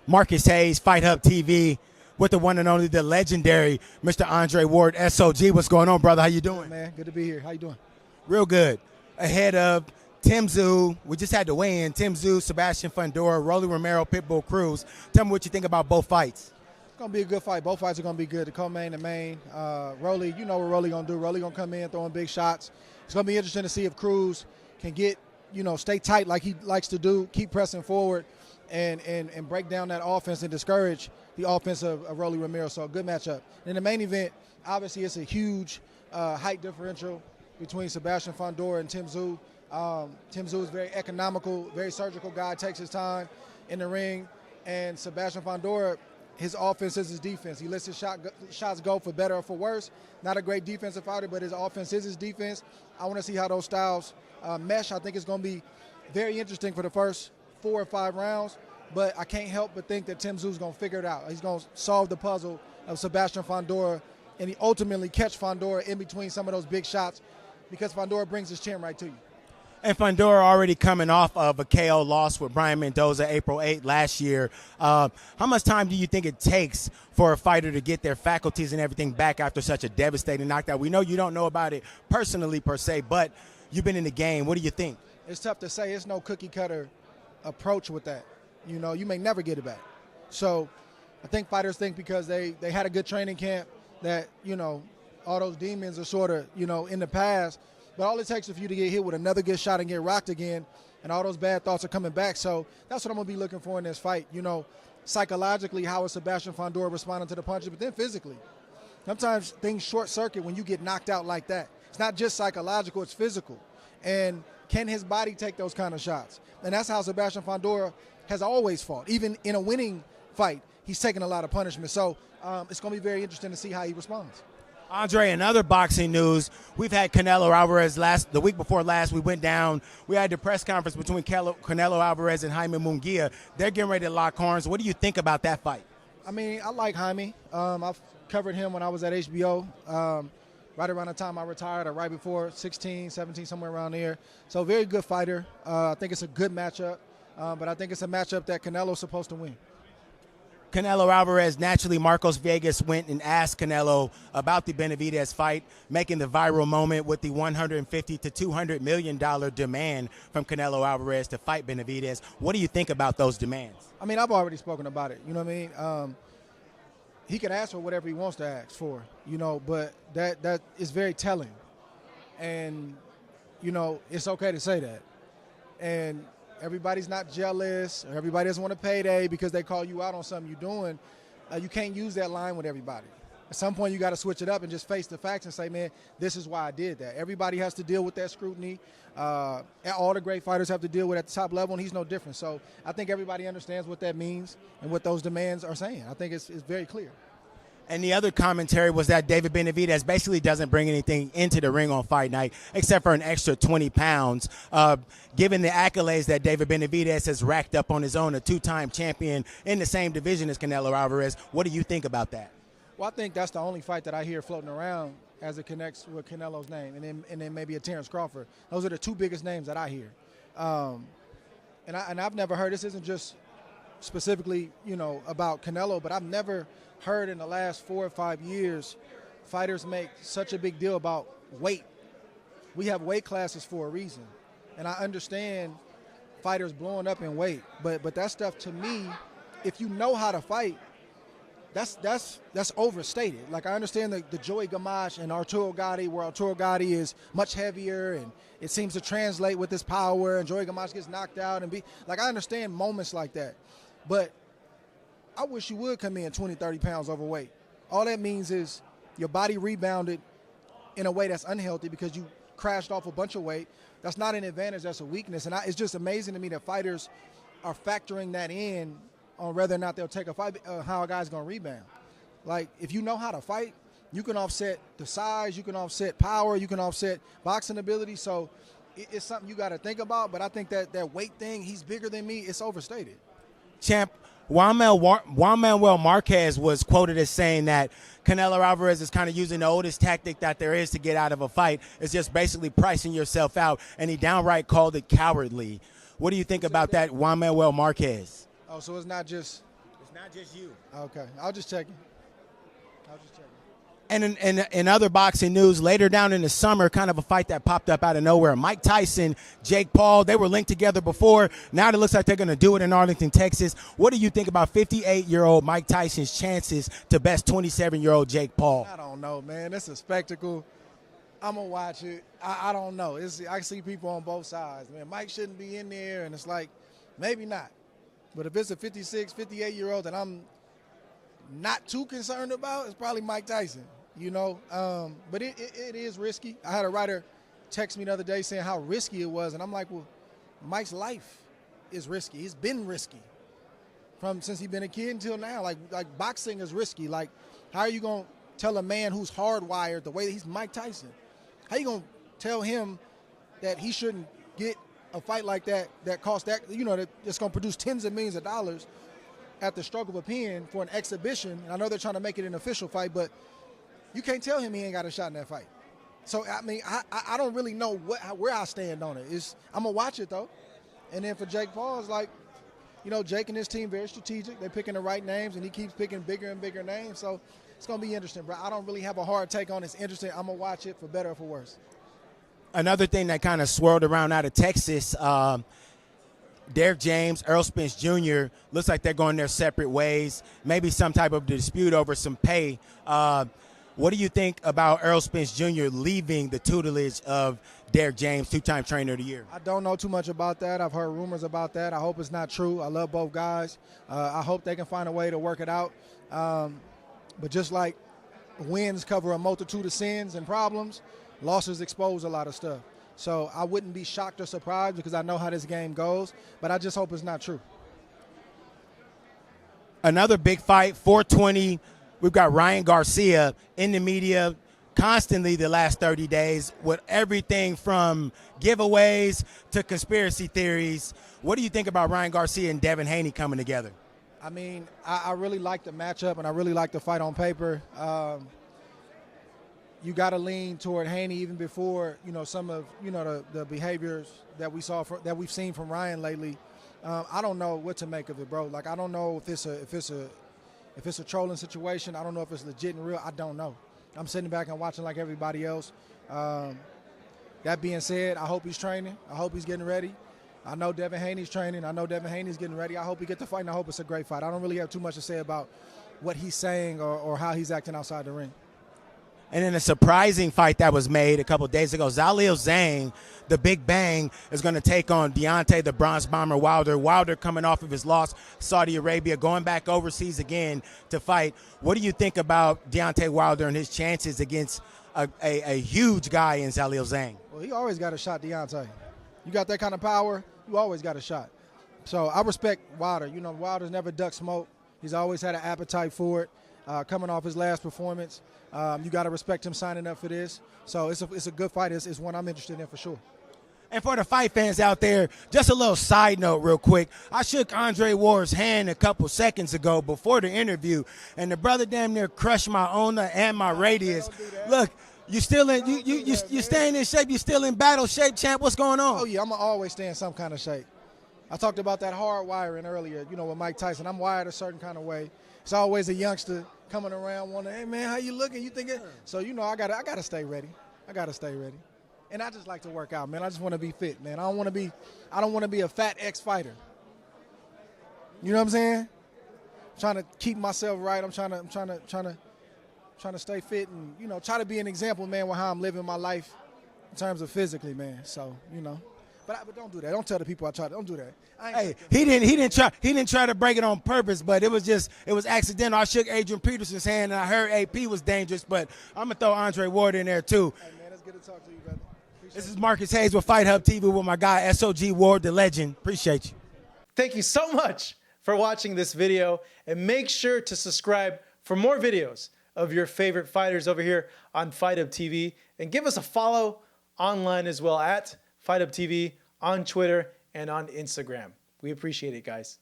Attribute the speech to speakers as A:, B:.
A: Marcus Hayes, Fight Hub TV, with the one and only, the legendary Mr. Andre Ward, SOG. What's going on, brother? How you doing?
B: Good, man, good to be here. How you doing?
A: Real good. Ahead of Tim Tszyu, we just had to weigh in. Tim Tszyu, Sebastian Fundora, Rolly Romero, Pitbull Cruz. Tell me what you think about both fights.
B: It's going to be a good fight. Both fights are going to be good. The co-main, the main. Rolly, you know what Rolly going to do. Rolly going to come in throwing big shots. It's going to be interesting to see if Cruz can get, stay tight like he likes to do, keep pressing forward, and break down that offense and discourage the offense of Rolly Romero. So a good matchup. In the main event, obviously it's a huge height differential between Sebastian Fundora and Tim Tszyu. Tim Tszyu is very economical, very surgical guy, takes his time in the ring. And Sebastian Fundora, his offense is his defense. He lets his shots go for better or for worse. Not a great defensive fighter, but his offense is his defense. I want to see how those styles mesh. I think it's going to be very interesting for the first 4 or 5 rounds, but I can't help but think that Tim Tszyu going to figure it out. He's going to solve the puzzle of Sebastian Fundora, and he ultimately catch Fundora in between some of those big shots because Fundora brings his chin right to you.
A: And Fundora already coming off of a KO loss with Brian Mendoza April 8th last year. How much time do you think it takes for a fighter to get their faculties and everything back after such a devastating knockdown? We know you don't know about it personally per se, but you've been in the game. What do you think?
B: It's tough to say. It's no cookie-cutter approach with that. You may never get it back. So I think fighters think because they had a good training camp that, all those demons are sort of, in the past. But all it takes is for you to get hit with another good shot and get rocked again, and all those bad thoughts are coming back. So that's what I'm going to be looking for in this fight. Psychologically, how is Sebastian Fundora responding to the punches, but then physically. Sometimes things short-circuit when you get knocked out like that. It's not just psychological, it's physical. And can his body take those kind of shots? And that's how Sebastian Fundora has always fought. Even in a winning fight, he's taken a lot of punishment. So it's going to be very interesting to see how he responds.
A: Andre, in other boxing news, we've had Canelo Alvarez the week before last. We went down. We had the press conference between Canelo Alvarez and Haime Murat. They're getting ready to lock horns. What do you think about that fight?
B: I mean, I like Haime. I've covered him when I was at HBO, right around the time I retired or right before, 16, 17, somewhere around there. So very good fighter. I think it's a good matchup, but I think it's a matchup that Canelo's supposed to win.
A: Canelo Alvarez, naturally, Marcos Vegas went and asked Canelo about the Benavidez fight, making the viral moment with the $150 to $200 million demand from Canelo Alvarez to fight Benavidez. What do you think about those demands?
B: I mean, I've already spoken about it. You know what I mean? He can ask for whatever he wants to ask for, but that is very telling. And, it's okay to say that. And everybody's not jealous, or everybody doesn't want a payday because they call you out on something you're doing. You can't use that line with everybody. At some point, you got to switch it up and just face the facts and say, man, this is why I did that. Everybody has to deal with that scrutiny. All the great fighters have to deal with it at the top level, and he's no different. So I think everybody understands what that means and what those demands are saying. I think it's very clear.
A: And the other commentary was that David Benavidez basically doesn't bring anything into the ring on fight night except for an extra 20 pounds. Given the accolades that David Benavidez has racked up on his own, a 2-time champion in the same division as Canelo Alvarez, what do you think about that?
B: Well, I think that's the only fight that I hear floating around as it connects with Canelo's name, and then maybe a Terrence Crawford. Those are the 2 biggest names that I hear. And I've never heard, this isn't just specifically, about Canelo, but I've never heard in the last 4 or 5 years fighters make such a big deal about weight. We have weight classes for a reason, and I understand fighters blowing up in weight, but that stuff, to me, if you know how to fight, that's overstated. Like, I understand the Joey Gamache and Arturo Gatti, where Arturo Gatti is much heavier and it seems to translate with his power, and Joey Gamache gets knocked out I understand moments like that, but I wish you would come in 20, 30 pounds overweight. All that means is your body rebounded in a way that's unhealthy because you crashed off a bunch of weight. That's not an advantage, that's a weakness. And it's just amazing to me that fighters are factoring that in on whether or not they'll take a fight, how a guy's going to rebound. Like, if you know how to fight, you can offset the size, you can offset power, you can offset boxing ability. So it's something you got to think about. But I think that weight thing, he's bigger than me, it's overstated.
A: Champ, Juan Manuel Marquez was quoted as saying that Canelo Alvarez is kind of using the oldest tactic that there is to get out of a fight. It's just basically pricing yourself out, and he downright called it cowardly. What do you think about that, Juan Manuel Marquez?
B: Oh, so it's not just
A: not just you.
B: Okay, I'll just check. I'll just check.
A: And in other boxing news, later down in the summer, kind of a fight that popped up out of nowhere. Mike Tyson, Jake Paul, they were linked together before. Now it looks like they're going to do it in Arlington, Texas. What do you think about 58-year-old Mike Tyson's chances to best 27-year-old Jake Paul?
B: I don't know, man. It's a spectacle. I'm going to watch it. I don't know. I see people on both sides. Man, Mike shouldn't be in there, and it's like, maybe not. But if it's a 56, 58-year-old that I'm not too concerned about, it's probably Mike Tyson. You know, but it is risky. I had a writer text me the other day saying how risky it was, and I'm like, well, Mike's life is risky. He's been risky since he's been a kid until now. Like boxing is risky. Like, how are you going to tell a man who's hardwired the way that he's Mike Tyson? How you going to tell him that he shouldn't get a fight like that costs that, you know, that's going to produce tens of millions of dollars at the stroke of a pen for an exhibition? And I know they're trying to make it an official fight, but you can't tell him he ain't got a shot in that fight. So, I mean, I don't really know where I stand on it. I'm going to watch it, though. And then for Jake Paul, it's like, you know, Jake and his team, very strategic. They're picking the right names, and he keeps picking bigger and bigger names. So it's going to be interesting, bro. I don't really have a hard take on it. It's interesting. I'm going to watch it for better or for worse.
A: Another thing that kind of swirled around out of Texas, Derrick James, Errol Spence Jr., looks like they're going their separate ways. Maybe some type of dispute over some pay. What do you think about Errol Spence Jr. leaving the tutelage of Derrick James, two-time trainer of the year?
B: I don't know too much about that. I've heard rumors about that. I hope it's not true. I love both guys. I hope they can find a way to work it out. But just like wins cover a multitude of sins and problems, losses expose a lot of stuff. So I wouldn't be shocked or surprised because I know how this game goes, but I just hope it's not true.
A: Another big fight, 420. We've got Ryan Garcia in the media constantly the last 30 days with everything from giveaways to conspiracy theories. What do you think about Ryan Garcia and Devon Haney coming together?
B: I mean, I really like the matchup, and I really like the fight on paper. You got to lean toward Haney even before, you know, some of, you know, the behaviors that we've seen from Ryan lately. I don't know what to make of it, bro. Like, I don't know if it's a trolling situation. I don't know if it's legit and real. I don't know. I'm sitting back and watching like everybody else. That being said, I hope he's training. I hope he's getting ready. I know Devon Haney's training. I know Devon Haney's getting ready. I hope he gets the fight, and I hope it's a great fight. I don't really have too much to say about what he's saying or how he's acting outside the ring.
A: And in a surprising fight that was made a couple of days ago, Zang, the Big Bang, is going to take on Deontay, the Bronze Bomber Wilder. Wilder coming off of his loss, Saudi Arabia, going back overseas again to fight. What do you think about Deontay Wilder and his chances against a huge guy in Zang?
B: Well, he always got a shot, Deontay. You got that kind of power, you always got a shot. So I respect Wilder. You know, Wilder's never ducked smoke. He's always had an appetite for it. Coming off his last performance, you got to respect him signing up for this. So it's a good fight. It's one I'm interested in for sure.
A: And for the fight fans out there, just a little side note real quick. I shook Andre Ward's hand a couple seconds ago before the interview, and the brother damn near crushed my ulna and my radius. Look, you still in you staying in shape? You still in battle shape, champ? What's going on?
B: Oh yeah, I'm gonna always stay in some kind of shape. I talked about that hard wiring earlier. You know, with Mike Tyson, I'm wired a certain kind of way. It's always a youngster coming around wondering, hey man, how you looking? You thinking? So you know, I gotta stay ready. I gotta stay ready. And I just like to work out, man. I just want to be fit, man. I don't want to be a fat ex-fighter. You know what I'm saying? I'm trying to keep myself right. I'm trying to stay fit and, you know, try to be an example, man, with how I'm living my life in terms of physically, man. So, you know. But don't do that. Don't tell the people I tried. Don't do that.
A: Hey, he didn't try to break it on purpose, but it was accidental. I shook Adrian Peterson's hand, and I heard AP was dangerous, but I'm gonna throw Andre Ward in there too.
B: Hey man, it's good to talk to you, brother.
A: This is Marcus Hayes with Fight Hub TV with my guy SOG Ward, the legend. Appreciate you.
C: Thank you so much for watching this video, and make sure to subscribe for more videos of your favorite fighters over here on Fight Hub TV, and give us a follow online as well at Fight Hub TV on Twitter and on Instagram. We appreciate it, guys.